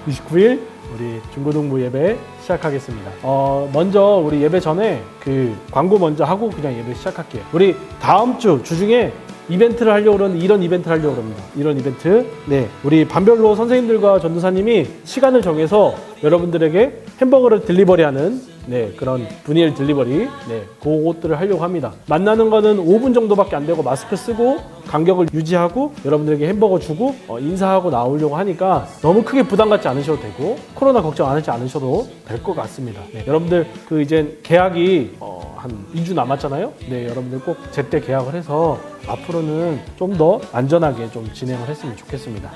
(29일) 우리 중고등부 예배 시작하겠습니다. 먼저 우리 예배 전에 그 광고 먼저 하고 그냥 예배 시작할게요. 우리 다음 주 중에 이벤트를 하려고 그러는데 이런 이벤트를 하려고 합니다. 이런 이벤트. 네, 우리 반별로 선생님들과 전도사님이 시간을 정해서 여러분들에게 햄버거를 딜리버리하는 그런 분일 딜리버리 그것들을 하려고 합니다. 만나는 거는 5분 정도밖에 안 되고 마스크 쓰고 간격을 유지하고 여러분들에게 햄버거 주고 인사하고 나오려고 하니까 너무 크게 부담 갖지 않으셔도 되고 코로나 걱정 안 하지 않으셔도 될 것 같습니다. 여러분들 그 이제 계약이 한 2주 남았잖아요. 여러분들 꼭 제때 계약을 해서 앞으로는 좀 더 안전하게 좀 진행을 했으면 좋겠습니다.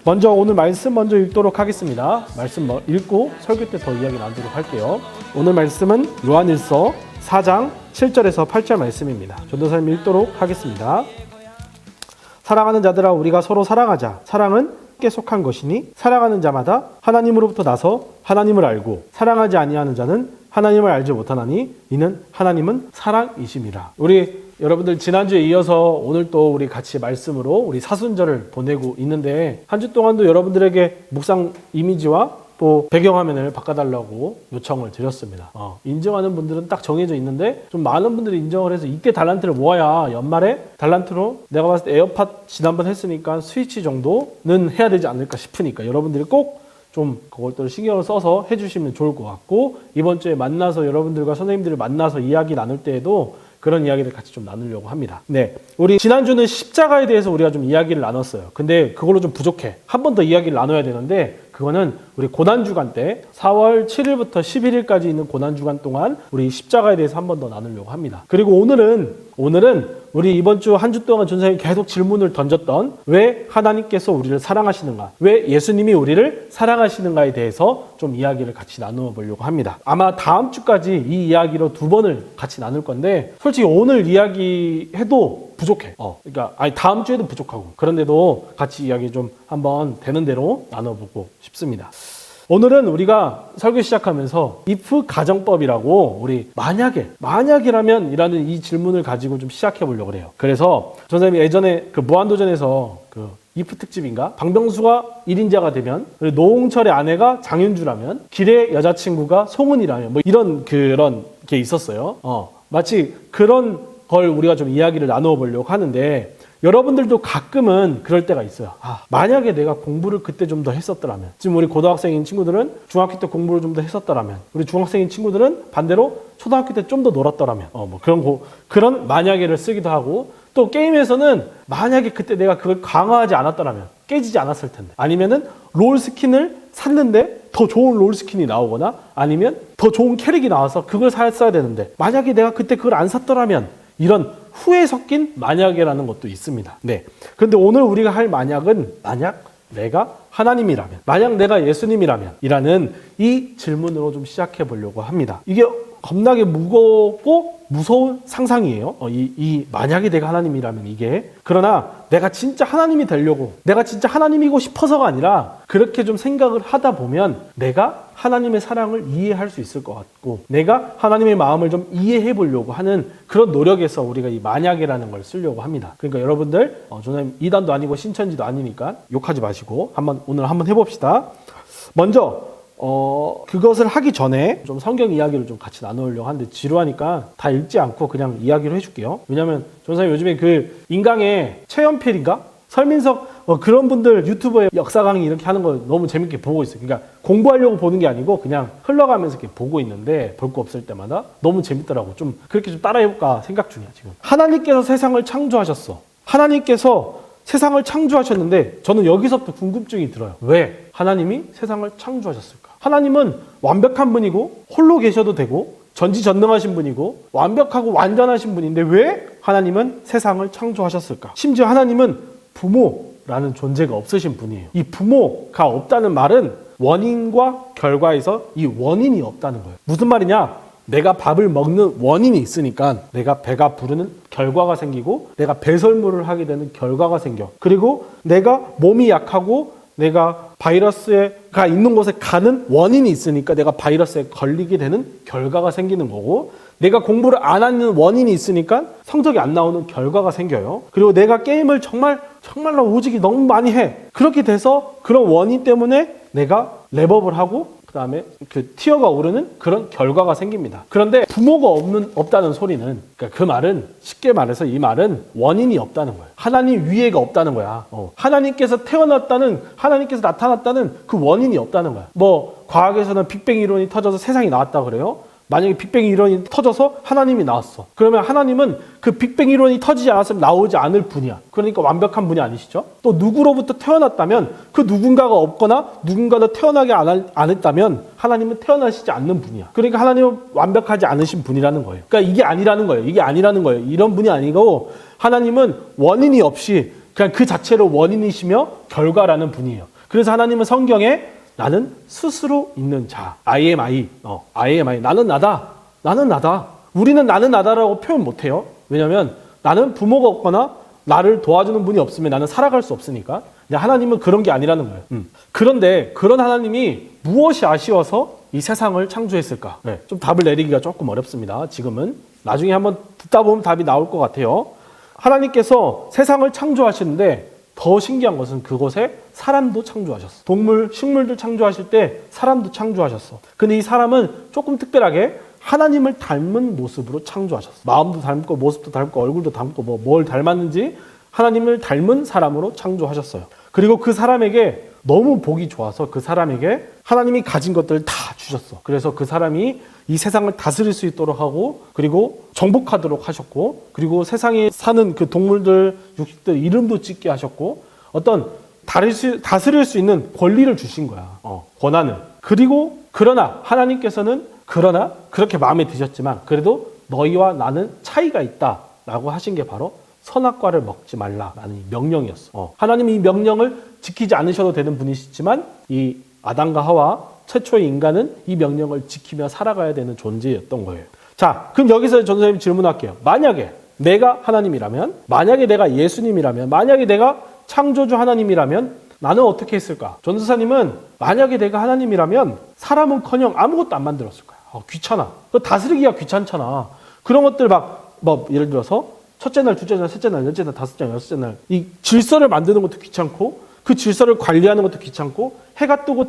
먼저 오늘 말씀 먼저 읽도록 하겠습니다. 말씀 읽고 설교 때 더 이야기 나누도록 할게요. 오늘 말씀은 요한일서 4장 7절에서 8절 말씀입니다. 전도사님 읽도록 하겠습니다. 사랑하는 자들아 우리가 서로 사랑하자. 사랑은 함께 속한 것이니 사랑하는 자마다 하나님으로부터 나서 하나님을 알고 사랑하지 아니하는 자는 하나님을 알지 못하나니 이는 하나님은 사랑이심이라. 우리 여러분들 지난주에 이어서 오늘 또 우리 같이 말씀으로 우리 사순절을 보내고 있는데 한 주 동안도 여러분들에게 묵상 이미지와 또 배경화면을 바꿔달라고 요청을 드렸습니다. 인정하는 분들은 딱 정해져 있는데 좀 많은 분들이 인정을 해서 이때 달란트를 모아야 연말에 달란트로 내가 봤을 때 에어팟 지난번 했으니까 스위치 정도는 해야 되지 않을까 싶으니까 여러분들이 꼭 좀 그것들을 신경을 써서 해주시면 좋을 것 같고 이번 주에 만나서 여러분들과 선생님들을 만나서 이야기 나눌 때에도 그런 이야기를 같이 좀 나누려고 합니다. 우리 지난주는 십자가에 대해서 우리가 좀 이야기를 나눴어요. 근데 그걸로 좀 부족해. 한 번 더 이야기를 나눠야 되는데 그거는 우리 고난주간 때 4월 7일부터 11일까지 있는 고난주간 동안 우리 십자가에 대해서 한 번 더 나누려고 합니다. 그리고 오늘은 우리 이번 주 한 주 동안 전사님 계속 질문을 던졌던 왜 하나님께서 우리를 사랑하시는가, 왜 예수님이 우리를 사랑하시는가에 대해서 좀 이야기를 같이 나누어 보려고 합니다. 아마 다음 주까지 이 이야기로 2번을 같이 나눌 건데 솔직히 오늘 이야기해도 부족해. 그러니까 다음 주에도 부족하고 그런데도 같이 이야기 좀 한번 되는 대로 나눠보고 싶습니다. 오늘은 우리가 설교 시작하면서 if 가정법이라고 우리 만약이라면 이라는 이 질문을 가지고 좀 시작해 보려고 그래요. 그래서 전사님이 예전에 그 무한도전에서 그 if 특집인가? 방병수가 1인자가 되면 노홍철의 아내가 장윤주라면 길의 여자친구가 송은이라면 뭐 이런 그런 게 있었어요. 마치 그런 걸 우리가 좀 이야기를 나누어 보려고 하는데 여러분들도 가끔은 그럴 때가 있어요. 만약에 내가 공부를 그때 좀 더 했었더라면. 지금 우리 고등학생인 친구들은 중학교 때 공부를 좀 더 했었더라면. 우리 중학생인 친구들은 반대로 초등학교 때 좀 더 놀았더라면. 그런 만약에를 쓰기도 하고 또 게임에서는 만약에 그때 내가 그걸 강화하지 않았더라면 깨지지 않았을 텐데. 아니면은 롤 스킨을 샀는데 더 좋은 롤 스킨이 나오거나 아니면 더 좋은 캐릭이 나와서 그걸 샀어야 되는데 만약에 내가 그때 그걸 안 샀더라면 이런 후에 섞인 만약이라는 것도 있습니다. 그런데 오늘 우리가 할 만약은 만약 내가 하나님이라면, 만약 내가 예수님이라면 이라는 이 질문으로 좀 시작해 보려고 합니다. 이게 겁나게 무겁고 무서운 상상이에요. 이 만약에 내가 하나님이라면 이게. 그러나 내가 진짜 하나님이 되려고 내가 진짜 하나님이고 싶어서가 아니라 그렇게 좀 생각을 하다 보면 내가 하나님의 사랑을 이해할 수 있을 것 같고 내가 하나님의 마음을 좀 이해해 보려고 하는 그런 노력에서 우리가 이 만약이라는 걸 쓰려고 합니다. 그러니까 여러분들 저는 이단도 아니고 신천지도 아니니까 욕하지 마시고 오늘 한번 해봅시다. 먼저 그것을 하기 전에 좀 성경 이야기를 좀 같이 나누려고 하는데 지루하니까 다 읽지 않고 그냥 이야기를 해줄게요. 왜냐면 전사님 요즘에 그 인강의 최연필인가? 설민석 그런 분들 유튜브에 역사 강의 이렇게 하는 거 너무 재밌게 보고 있어요. 그러니까 공부하려고 보는 게 아니고 그냥 흘러가면서 이렇게 보고 있는데 볼 거 없을 때마다 너무 재밌더라고. 좀 그렇게 좀 따라해볼까 생각 중이야 지금. 하나님께서 세상을 창조하셨어. 하나님께서 세상을 창조하셨는데 저는 여기서부터 궁금증이 들어요. 왜 하나님이 세상을 창조하셨을까? 하나님은 완벽한 분이고 홀로 계셔도 되고 전지전능하신 분이고 완벽하고 완전하신 분인데 왜 하나님은 세상을 창조하셨을까? 심지어 하나님은 부모라는 존재가 없으신 분이에요. 이 부모가 없다는 말은 원인과 결과에서 이 원인이 없다는 거예요. 무슨 말이냐? 내가 밥을 먹는 원인이 있으니까 내가 배가 부르는 결과가 생기고 내가 배설물을 하게 되는 결과가 생겨. 그리고 내가 몸이 약하고 내가 바이러스가 있는 곳에 가는 원인이 있으니까 내가 바이러스에 걸리게 되는 결과가 생기는 거고 내가 공부를 안 하는 원인이 있으니까 성적이 안 나오는 결과가 생겨요. 그리고 내가 게임을 정말로 오직이 너무 많이 해. 그렇게 돼서 그런 원인 때문에 내가 랩업을 하고 그 다음에 그 티어가 오르는 그런 결과가 생깁니다. 그런데 부모가 없다는 소리는, 그러니까 그 말은, 쉽게 말해서 이 말은 원인이 없다는 거예요. 하나님 위에가 없다는 거야. 하나님께서 하나님께서 나타났다는 그 원인이 없다는 거야. 뭐 과학에서는 빅뱅 이론이 터져서 세상이 나왔다 그래요. 만약에 빅뱅 이론이 터져서 하나님이 나왔어. 그러면 하나님은 그 빅뱅 이론이 터지지 않았으면 나오지 않을 분이야. 그러니까 완벽한 분이 아니시죠? 또 누구로부터 태어났다면 그 누군가가 없거나 누군가도 태어나게 안 했다면 하나님은 태어나시지 않는 분이야. 그러니까 하나님은 완벽하지 않으신 분이라는 거예요. 그러니까 이게 아니라는 거예요. 이런 분이 아니고 하나님은 원인이 없이 그냥 그 자체로 원인이시며 결과라는 분이에요. 그래서 하나님은 성경에 나는 스스로 있는 자, I am I, 나는 나다. 우리는 나는 나다라고 표현 못해요. 왜냐하면 나는 부모가 없거나 나를 도와주는 분이 없으면 나는 살아갈 수 없으니까. 근데 하나님은 그런 게 아니라는 거예요. 그런데 그런 하나님이 무엇이 아쉬워서 이 세상을 창조했을까? 네, 좀 답을 내리기가 조금 어렵습니다. 지금은. 나중에 한번 듣다 보면 답이 나올 것 같아요. 하나님께서 세상을 창조하시는데 더 신기한 것은 그곳에 사람도 창조하셨어. 동물, 식물들 창조하실 때 사람도 창조하셨어. 근데 이 사람은 조금 특별하게 하나님을 닮은 모습으로 창조하셨어. 마음도 닮고 모습도 닮고 얼굴도 닮고 뭘 닮았는지 하나님을 닮은 사람으로 창조하셨어요. 그리고 그 사람에게 너무 보기 좋아서 그 사람에게 하나님이 가진 것들을 다 주셨어. 그래서 그 사람이 이 세상을 다스릴 수 있도록 하고, 그리고 정복하도록 하셨고, 그리고 세상에 사는 그 동물들, 육식들 이름도 짓게 하셨고, 어떤 다스릴 수 있는 권리를 주신 거야. 권한을. 그리고 그러나 하나님께서는 그렇게 마음에 드셨지만 그래도 너희와 나는 차이가 있다라고 하신 게 바로 선악과를 먹지 말라라는 명령이었어. 하나님이 이 명령을 지키지 않으셔도 되는 분이시지만 이 아담과 하와 최초의 인간은 이 명령을 지키며 살아가야 되는 존재였던 거예요. 자, 그럼 여기서 전도사님 질문할게요. 만약에 내가 하나님이라면, 만약에 내가 예수님이라면, 만약에 내가 창조주 하나님이라면 나는 어떻게 했을까? 전도사님은 만약에 내가 하나님이라면 사람은커녕 아무것도 안 만들었을 거야. 귀찮아. 그거 다스리기가 귀찮잖아. 그런 것들 예를 들어서 첫째 날, 둘째 날, 셋째 날, 넷째 날, 다섯째 날, 여섯째 날 이 질서를 만드는 것도 귀찮고 그 질서를 관리하는 것도 귀찮고 해가 뜨고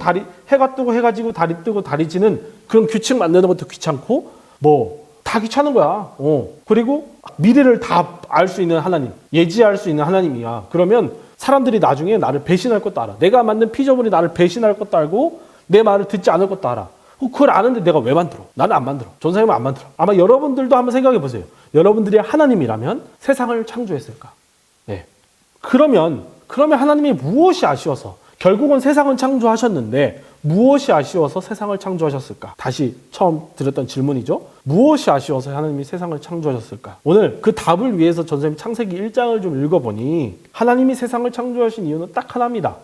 해가지고 다리 뜨고 다리 지는 그런 규칙 만드는 것도 귀찮고 다 귀찮은 거야. 그리고 미래를 다 알 수 있는 하나님, 예지할 수 있는 하나님이야. 그러면 사람들이 나중에 나를 배신할 것도 알아. 내가 만든 피조물이 나를 배신할 것도 알고 내 말을 듣지 않을 것도 알아. 그걸 아는데 내가 왜 만들어? 나는 안 만들어. 전사님은 안 만들어. 아마 여러분들도 한번 생각해 보세요. 여러분들이 하나님이라면 세상을 창조했을까? 네. 그러면 하나님이 무엇이 아쉬워서, 결국은 세상은 창조하셨는데 무엇이 아쉬워서 세상을 창조하셨을까? 다시 처음 드렸던 질문이죠. 무엇이 아쉬워서 하나님이 세상을 창조하셨을까? 오늘 그 답을 위해서 전선생님 창세기 1장을 좀 읽어보니 하나님이 세상을 창조하신 이유는 딱 하나입니다.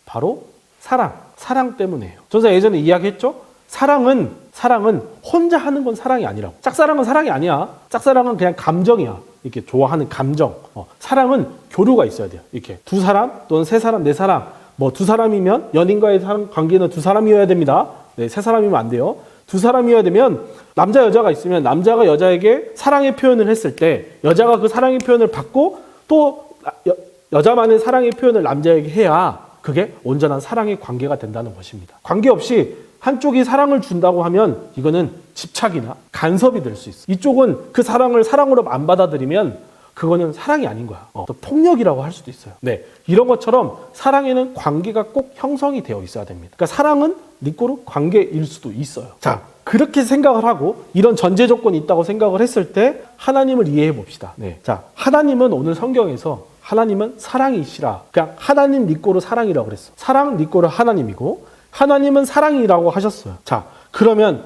바로 사랑 때문이에요. 전선생 예전에 이야기했죠? 사랑은 혼자 하는 건 사랑이 아니라고. 짝사랑은 사랑이 아니야. 짝사랑은 그냥 감정이야. 이렇게 좋아하는 감정. 사랑은 교류가 있어야 돼요. 이렇게 두 사람 또는 세 사람, 네 사람, 두 사람이면 연인과의 관계는 두 사람이어야 됩니다. 네, 세 사람이면 안 돼요. 두 사람이어야 되면 남자 여자가 있으면 남자가 여자에게 사랑의 표현을 했을 때 여자가 그 사랑의 표현을 받고 또 여자만의 사랑의 표현을 남자에게 해야 그게 온전한 사랑의 관계가 된다는 것입니다. 관계없이 한쪽이 사랑을 준다고 하면 이거는 집착이나 간섭이 될 수 있어. 이쪽은 그 사랑을 사랑으로 안 받아들이면 그거는 사랑이 아닌 거야. 또 폭력이라고 할 수도 있어요. 네, 이런 것처럼 사랑에는 관계가 꼭 형성이 되어 있어야 됩니다. 그러니까 사랑은 니꼬르 관계일 수도 있어요. 자, 그렇게 생각을 하고 이런 전제 조건이 있다고 생각을 했을 때 하나님을 이해해 봅시다. 네, 자, 하나님은 오늘 성경에서 하나님은 사랑이시라. 그냥 하나님 니꼬르 사랑이라고 그랬어. 사랑 니꼬르 하나님이고 하나님은 사랑이라고 하셨어요. 자, 그러면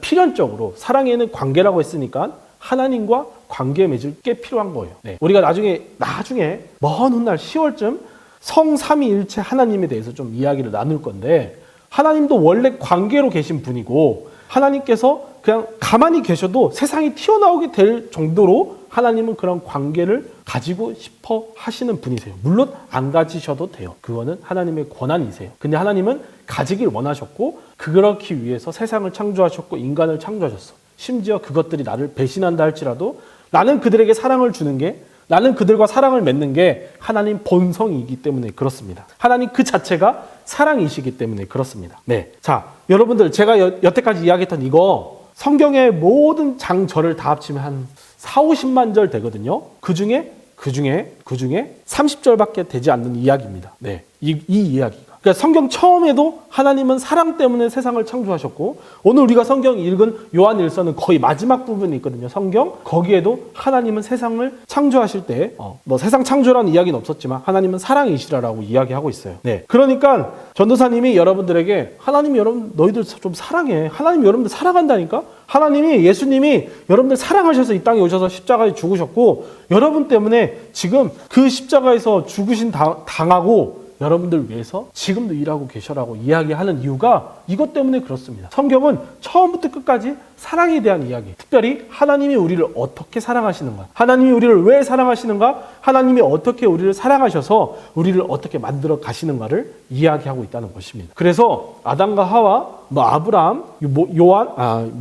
필연적으로 사랑에는 관계라고 했으니까 하나님과 관계 맺을 게 필요한 거예요. 네. 우리가 나중에 먼 훗날 10월쯤 성삼위일체 하나님에 대해서 좀 이야기를 나눌 건데 하나님도 원래 관계로 계신 분이고 하나님께서 그냥 가만히 계셔도 세상이 튀어나오게 될 정도로 하나님은 그런 관계를 가지고 싶어 하시는 분이세요. 물론 안 가지셔도 돼요. 그거는 하나님의 권한이세요. 근데 하나님은 가지길 원하셨고 그렇기 위해서 세상을 창조하셨고 인간을 창조하셨어. 심지어 그것들이 나를 배신한다 할지라도 나는 그들에게 사랑을 주는 게, 나는 그들과 사랑을 맺는 게 하나님 본성이기 때문에 그렇습니다. 하나님 그 자체가 사랑이시기 때문에 그렇습니다. 네. 자, 여러분들 제가 여태까지 이야기했던 이거 성경의 모든 장절을 다 합치면 한 4, 50만 절 되거든요. 그 중에 30절밖에 되지 않는 이야기입니다. 네. 이 이야기가. 그러니까 성경 처음에도 하나님은 사랑 때문에 세상을 창조하셨고, 오늘 우리가 성경 읽은 요한일서는 거의 마지막 부분이 있거든요. 성경 거기에도 하나님은 세상을 창조하실 때 뭐 세상 창조라는 이야기는 없었지만 하나님은 사랑이시라라고 이야기하고 있어요. 네. 그러니까 전도사님이 여러분들에게 하나님이 여러분 너희들 좀 사랑해. 하나님이 여러분들 사랑한다니까. 하나님이 예수님이 여러분들 사랑하셔서 이 땅에 오셔서 십자가에 죽으셨고, 여러분 때문에 지금 그 십자가에서 죽으신 당하고 여러분들 위해서 지금도 일하고 계셔라고 이야기하는 이유가 이것 때문에 그렇습니다. 성경은 처음부터 끝까지 사랑에 대한 이야기, 특별히 하나님이 우리를 어떻게 사랑하시는가, 하나님이 우리를 왜 사랑하시는가, 하나님이 어떻게 우리를 사랑하셔서 우리를 어떻게 만들어 가시는가를 이야기하고 있다는 것입니다. 그래서 아담과 하와, 아브라함,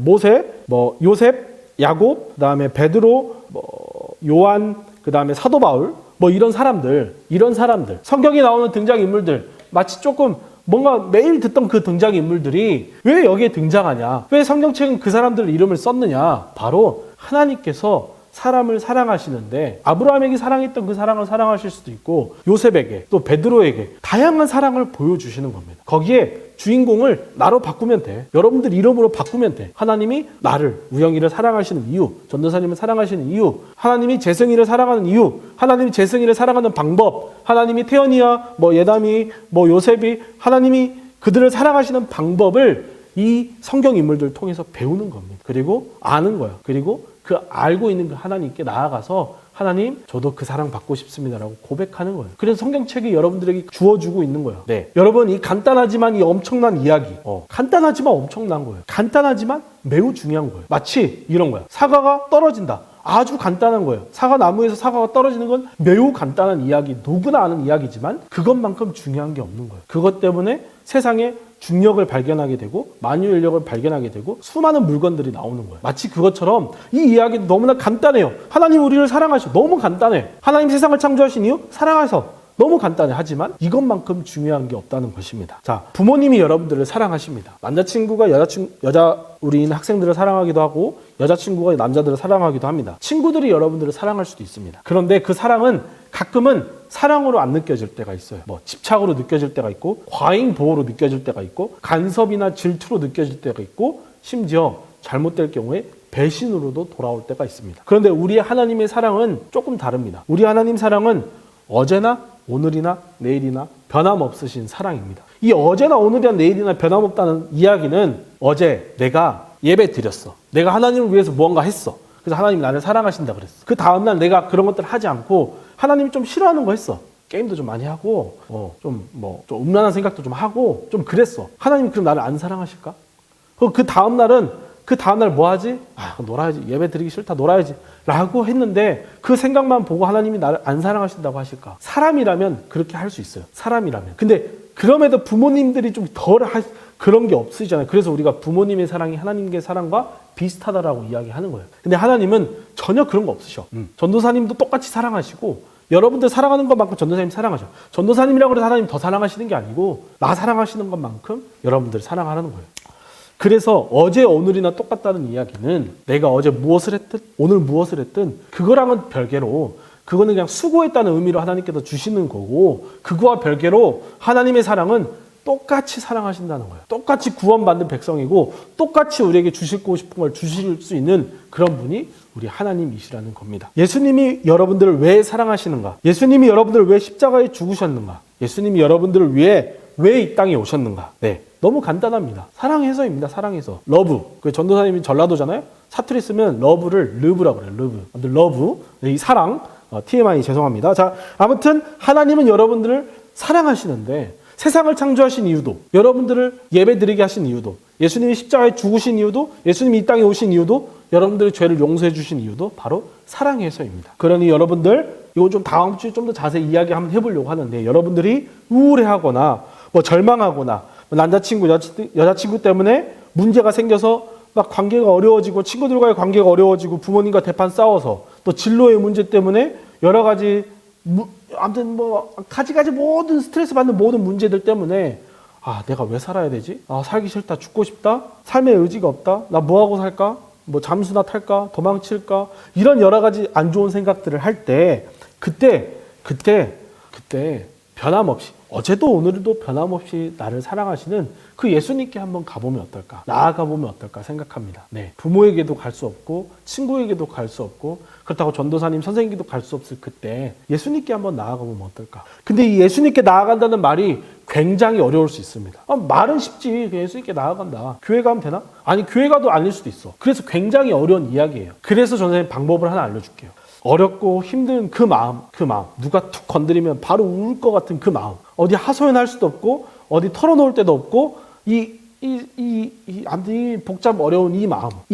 모세, 요셉, 야곱, 그다음에 베드로, 요한, 그다음에 사도 바울, 이런 사람들, 성경에 나오는 등장인물들, 마치 조금 뭔가 매일 듣던 그 등장인물들이 왜 여기에 등장하냐? 왜 성경책은 그 사람들 이름을 썼느냐? 바로 하나님께서 사람을 사랑하시는데, 아브라함에게 사랑했던 그 사랑을 사랑하실 수도 있고, 요셉에게, 또 베드로에게 다양한 사랑을 보여주시는 겁니다. 거기에 주인공을 나로 바꾸면 돼. 여러분들 이름으로 바꾸면 돼. 하나님이 나를, 우영이를 사랑하시는 이유, 전도사님을 사랑하시는 이유, 하나님이 재승이를 사랑하는 이유, 하나님이 재승이를 사랑하는 방법, 하나님이 태연이야, 예담이, 요셉이, 하나님이 그들을 사랑하시는 방법을 이 성경 인물들을 통해서 배우는 겁니다. 그리고 아는 거예요. 그리고 그 알고 있는 그 하나님께 나아가서 하나님, 저도 그 사랑 받고 싶습니다라고 고백하는 거예요. 그래서 성경책이 여러분들에게 주어주고 있는 거예요. 네. 여러분, 이 간단하지만 이 엄청난 이야기, 간단하지만 엄청난 거예요. 간단하지만 매우 중요한 거예요. 마치 이런 거야. 사과가 떨어진다. 아주 간단한 거예요. 사과 나무에서 사과가 떨어지는 건 매우 간단한 이야기, 누구나 아는 이야기지만 그것만큼 중요한 게 없는 거예요. 그것 때문에 세상에 중력을 발견하게 되고 만유인력을 발견하게 되고 수많은 물건들이 나오는 거예요. 마치 그것처럼 이 이야기도 너무나 간단해요. 하나님 우리를 사랑하셔. 너무 간단해. 하나님 세상을 창조하신 이유? 사랑하셔. 너무 간단해. 하지만 이것만큼 중요한 게 없다는 것입니다. 자, 부모님이 여러분들을 사랑하십니다. 남자친구가 우리는 학생들을 사랑하기도 하고, 여자친구가 남자들을 사랑하기도 합니다. 친구들이 여러분들을 사랑할 수도 있습니다. 그런데 그 사랑은 가끔은 사랑으로 안 느껴질 때가 있어요. 집착으로 느껴질 때가 있고, 과잉 보호로 느껴질 때가 있고, 간섭이나 질투로 느껴질 때가 있고, 심지어 잘못될 경우에 배신으로도 돌아올 때가 있습니다. 그런데 우리 하나님의 사랑은 조금 다릅니다. 우리 하나님 사랑은 어제나 오늘이나 내일이나 변함없으신 사랑입니다. 이 어제나 오늘이나 내일이나 변함없다는 이야기는, 어제 내가 예배 드렸어. 내가 하나님을 위해서 무언가 했어. 그래서 하나님이 나를 사랑하신다 그랬어. 그 다음날 내가 그런 것들을 하지 않고 하나님이 좀 싫어하는 거 했어. 게임도 좀 많이 하고 좀 음란한 생각도 좀 하고 좀 그랬어. 하나님이 그럼 나를 안 사랑하실까? 그 다음날 뭐 하지? 놀아야지. 예배 드리기 싫다. 놀아야지. 라고 했는데 그 생각만 보고 하나님이 나를 안 사랑하신다고 하실까? 사람이라면 그렇게 할 수 있어요. 사람이라면. 근데 그럼에도 부모님들이 좀 그런 게 없으시잖아요. 그래서 우리가 부모님의 사랑이 하나님의 사랑과 비슷하다라고 이야기하는 거예요. 근데 하나님은 전혀 그런 거 없으셔. 전도사님도 똑같이 사랑하시고, 여러분들 사랑하는 것만큼 전도사님 사랑하셔. 전도사님이라고 해서 하나님 더 사랑하시는 게 아니고, 나 사랑하시는 것만큼 여러분들 사랑하라는 거예요. 그래서 어제 오늘이나 똑같다는 이야기는, 내가 어제 무엇을 했든 오늘 무엇을 했든 그거랑은 별개로, 그거는 그냥 수고했다는 의미로 하나님께서 주시는 거고, 그거와 별개로 하나님의 사랑은 똑같이 사랑하신다는 거예요. 똑같이 구원받는 백성이고, 똑같이 우리에게 주시고 싶은 걸 주실 수 있는 그런 분이 우리 하나님이시라는 겁니다. 예수님이 여러분들을 왜 사랑하시는가? 예수님이 여러분들을 왜 십자가에 죽으셨는가? 예수님이 여러분들을 위해 왜 이 땅에 오셨는가? 네, 너무 간단합니다. 사랑해서입니다. 사랑해서. 러브. 그 전도사님이 전라도잖아요. 사투리 쓰면 러브를 르브라고 그래요. 러브. 이 사랑. TMI 죄송합니다. 자, 아무튼 하나님은 여러분들을 사랑하시는데, 세상을 창조하신 이유도, 여러분들을 예배드리게 하신 이유도, 예수님이 십자가에 죽으신 이유도, 예수님이 이 땅에 오신 이유도, 여러분들의 죄를 용서해 주신 이유도 바로 사랑해서입니다. 그러니 여러분들, 이거 좀 다음 주에 좀 더 자세히 이야기 한번 해보려고 하는데, 여러분들이 우울해하거나 절망하거나 남자친구, 여자친구 때문에 문제가 생겨서 막 관계가 어려워지고 친구들과의 관계가 어려워지고 부모님과 대판 싸워서 또 진로의 문제 때문에 여러 가지 아무튼 뭐 가지가지 모든 스트레스 받는 모든 문제들 때문에 아 내가 왜 살아야 되지? 아 살기 싫다, 죽고 싶다, 삶의 의지가 없다, 나 뭐하고 살까? 뭐 잠수나 탈까? 도망칠까? 이런 여러 가지 안 좋은 생각들을 할 때 그때 변함없이 어제도 오늘도 변함없이 나를 사랑하시는 그 예수님께 한번 가보면 어떨까? 나아가 보면 어떨까 생각합니다. 네, 부모에게도 갈 수 없고 친구에게도 갈 수 없고 그렇다고 전도사님 선생님께도 갈 수 없을 그때 예수님께 한번 나아가 보면 어떨까? 근데 이 예수님께 나아간다는 말이 굉장히 어려울 수 있습니다. 말은 쉽지. 예수님께 나아간다. 교회 가면 되나? 아니 교회 가도 아닐 수도 있어. 그래서 굉장히 어려운 이야기예요. 그래서 전도사님 방법을 하나 알려줄게요. 어렵고 힘든 그 마음, 누가 툭 건드리면 바로 울 것 같은 그 마음, 어디 하소연할 수도 없고, 어디 털어놓을 데도 없고, 아무튼 복잡 어려운 이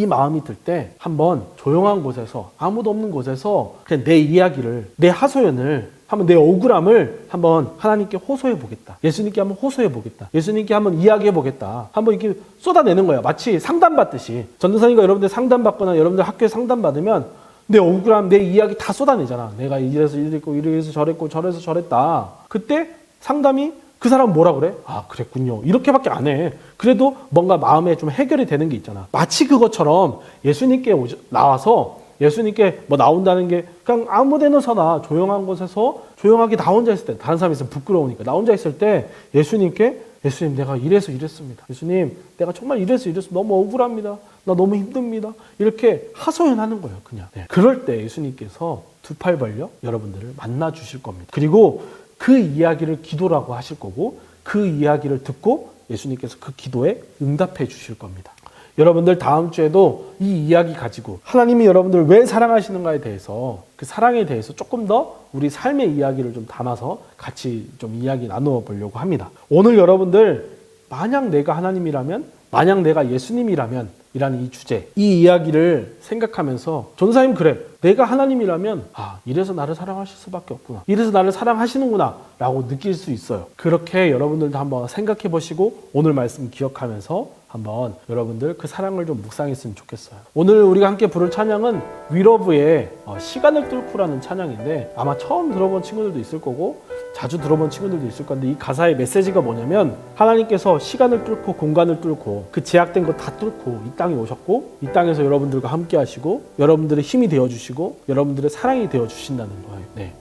마음이 들 때 한번 조용한 곳에서, 아무도 없는 곳에서 그냥 내 이야기를, 내 하소연을, 한번 내 억울함을 한번 하나님께 호소해 보겠다. 예수님께 한번 호소해 보겠다. 예수님께 한번 이야기해 보겠다. 한번 이렇게 쏟아내는 거야. 마치 상담받듯이. 전도사님과 여러분들 상담받거나 여러분들 학교에 상담받으면 내 억울함, 내 이야기 다 쏟아내잖아. 내가 이래서 이랬고, 이래서 저랬고, 저래서 저랬다. 그때 상담이 그 사람은 뭐라 그래? 아, 그랬군요. 이렇게밖에 안 해. 그래도 뭔가 마음에 좀 해결이 되는 게 있잖아. 마치 그것처럼 예수님께 나와서 예수님께 뭐 나온다는 게 그냥 아무 데나 서나 조용한 곳에서 조용하게 나 혼자 있을 때, 다른 사람이 있으면 부끄러우니까 나 혼자 있을 때 예수님께 예수님 내가 이래서 이랬습니다. 예수님 내가 정말 이래서 너무 억울합니다. 나 너무 힘듭니다. 이렇게 하소연하는 거예요. 그냥. 네. 그럴 때 예수님께서 두 팔 벌려 여러분들을 만나 주실 겁니다. 그리고 그 이야기를 기도라고 하실 거고 그 이야기를 듣고 예수님께서 그 기도에 응답해 주실 겁니다. 여러분들 다음 주에도 이 이야기 가지고 하나님이 여러분들을 왜 사랑하시는가에 대해서 그 사랑에 대해서 조금 더 우리 삶의 이야기를 좀 담아서 같이 좀 이야기 나누어 보려고 합니다. 오늘 여러분들 만약 내가 하나님이라면, 만약 내가 예수님이라면 이라는 이 주제, 이 이야기를 생각하면서 전도사님 그래, 내가 하나님이라면 아 이래서 나를 사랑하실 수밖에 없구나, 이래서 나를 사랑하시는구나 라고 느낄 수 있어요. 그렇게 여러분들도 한번 생각해 보시고 오늘 말씀 기억하면서 한번 여러분들 그 사랑을 좀 묵상했으면 좋겠어요. 오늘 우리가 함께 부를 찬양은 위러브의 시간을 뚫고라는 찬양인데 아마 처음 들어본 친구들도 있을 거고 자주 들어본 친구들도 있을 건데 이 가사의 메시지가 뭐냐면 하나님께서 시간을 뚫고 공간을 뚫고 그 제약된 거 다 뚫고 이 땅에 오셨고 이 땅에서 여러분들과 함께 하시고 여러분들의 힘이 되어주시고 여러분들의 사랑이 되어주신다는 거예요. 네.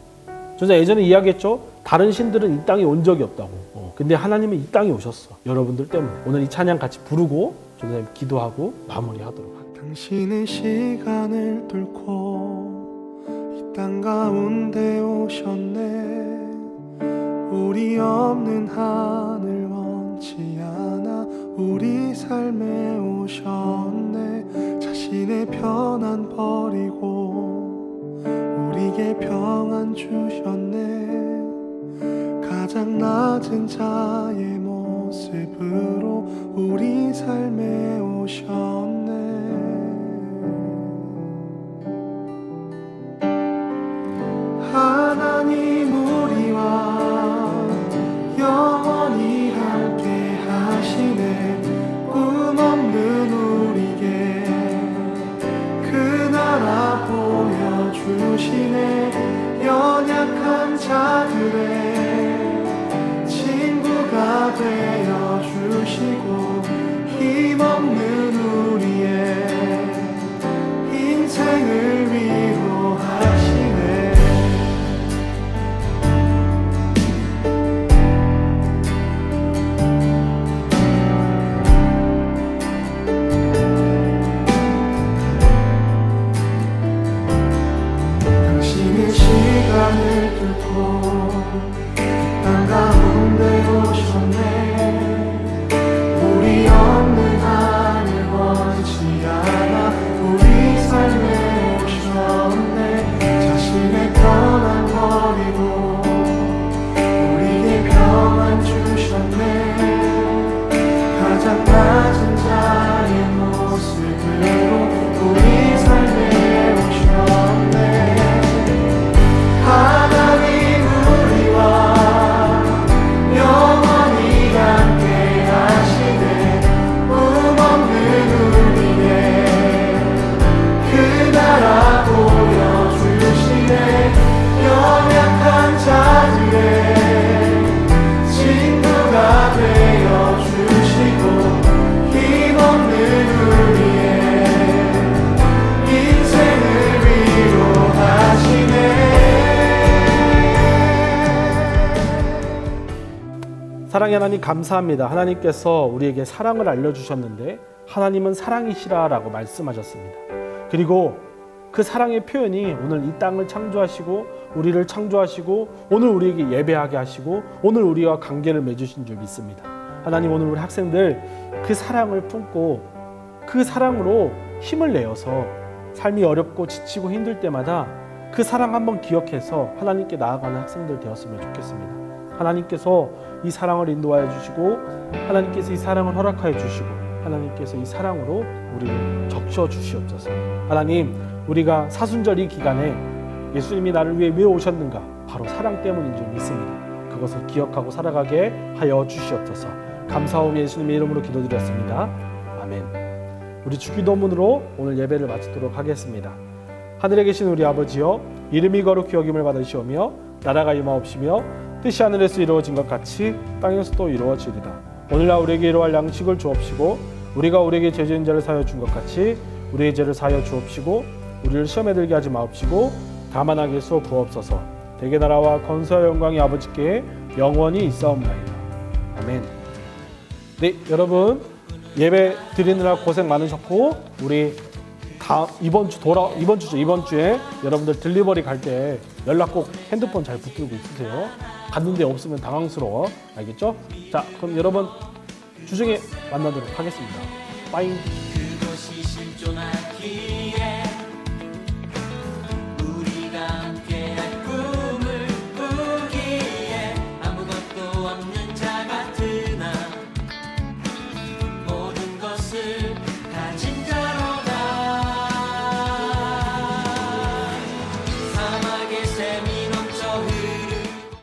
제가 예전에 이야기했죠. 다른 신들은 이 땅에 온 적이 없다고. 근데 하나님은 이 땅에 오셨어. 여러분들 때문에. 오늘 이 찬양 같이 부르고 전도사님 기도하고 마무리하도록 할게요. 당신은 시간을 뚫고 이 땅 가운데 오셨네. 우리 없는 하늘 원치 않아 우리 삶에 오셨네. 자신의 편안 버리고 우리에게 평안 주셨네. 가장 낮은 자의 모습으로 우리 삶에 오셨네. 하나님 우리와 영원히 함께 하시네. 꿈 없는 우리에게 그 나라 보여주시네. 연약한 자들의 친구가 되어주시고 힘없는 우리의 인생을 위로하시네. 당신의 시간을 뚫고 땅 가운데 오셨네. 우리 없는 하늘 원치 않아 우리 삶에 오셨네. 자신의 편안 버리고 우리에게 평안 주셨네. 가장 낮은 자의 모습으로 우리 삶에 오셨네. 하나님 사랑의 하나님 감사합니다. 하나님께서 우리에게 사랑을 알려주셨는데 하나님은 사랑이시라라고 말씀하셨습니다. 그리고 그 사랑의 표현이 오늘 이 땅을 창조하시고 우리를 창조하시고 오늘 우리에게 예배하게 하시고 오늘 우리와 관계를 맺으신 줄 믿습니다. 하나님, 오늘 우리 학생들 그 사랑을 품고 그 사랑으로 힘을 내어서 삶이 어렵고 지치고 힘들 때마다 그 사랑 한번 기억해서 하나님께 나아가는 학생들 되었으면 좋겠습니다. 하나님께서 이 사랑을 인도하여 주시고 하나님께서 이 사랑을 허락하여 주시고 하나님께서 이 사랑으로 우리를 적셔 주시옵소서. 하나님, 우리가 사순절 이 기간에 예수님이 나를 위해 왜 오셨는가? 바로 사랑 때문인 줄 믿습니다. 그것을 기억하고 살아가게 하여 주시옵소서. 감사하며 예수님의 이름으로 기도드렸습니다. 아멘. 우리 주기도문으로 오늘 예배를 마치도록 하겠습니다. 하늘에 계신 우리 아버지여, 이름이 거룩히 여김을 받으시오며 나라가 임하옵시며 뜻이 하늘에서 이루어진 것 같이 땅에서도 이루어지리라. 오늘날 우리에게 이루할 양식을 주옵시고 우리가 우리에게 죄 지은 자를 사하여 준 것 같이 우리의 죄를 사하여 주옵시고 우리를 시험에 들게 하지 마옵시고 다만 악에서 구하옵소서. 대개 나라와 권세와 영광이 아버지께 영원히 있사옵나이다. 아멘. 네, 여러분 예배 드리느라 고생 많으셨고 우리 이번 주에 여러분들 딜리버리 갈 때 연락 꼭 핸드폰 잘 붙들고 있으세요. 갔는데 없으면 당황스러워. 알겠죠? 자, 그럼 여러분 주중에 만나도록 하겠습니다. 빠잉.